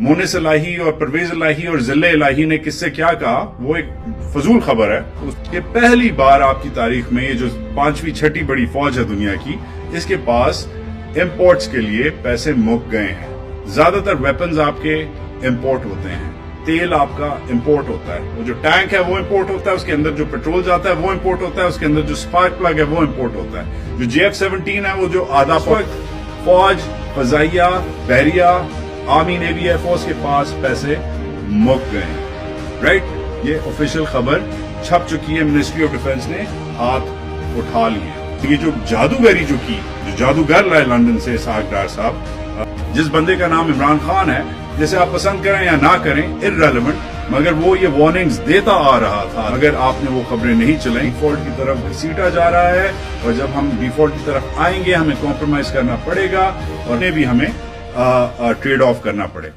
مونس الہی اور پرویز الہی اور ذل الہی نے کس سے کیا کہا وہ ایک فضول خبر ہے. کہ پہلی بار آپ کی تاریخ میں یہ جو 5ویں 6ٹھی بڑی فوج ہے دنیا کی, اس کے پاس امپورٹس کے لیے پیسے مک گئے ہیں. زیادہ تر ویپنز آپ کے امپورٹ ہوتے ہیں, تیل آپ کا امپورٹ ہوتا ہے, وہ جو ٹینک ہے وہ امپورٹ ہوتا ہے, اس کے اندر جو پیٹرول جاتا ہے وہ امپورٹ ہوتا ہے, اس کے اندر جو اسپارک پلگ ہے وہ امپورٹ ہوتا ہے. جو JF-17 ہے وہ جو آدھا فوج, فضائیہ, بحریہ, آرمی, نیوی, ایئر فورس کے پاس پیسے مک گئے ہیں. رائٹ, یہ آفیشیل خبر چھپ چکی ہے, منسٹری آف ڈیفنس نے ہاتھ اٹھا لیے. یہ جو جادوگری جو جادوگر لائے لندن سے اسحاق ڈار صاحب, جس بندے کا نام عمران خان ہے, جسے آپ پسند کریں یا نہ کریں irrelevant, مگر وہ یہ وارننگز دیتا آ رہا تھا. اگر آپ نے وہ خبریں نہیں چلائیں, ڈیفالٹ کی طرف گھسیٹا جا رہا ہے, اور جب ہم ڈیفالٹ کی طرف آئیں گے ہمیں کمپرومائز کرنا پڑے گا, اور انہیں بھی ہمیں ٹریڈ آف کرنا پڑے.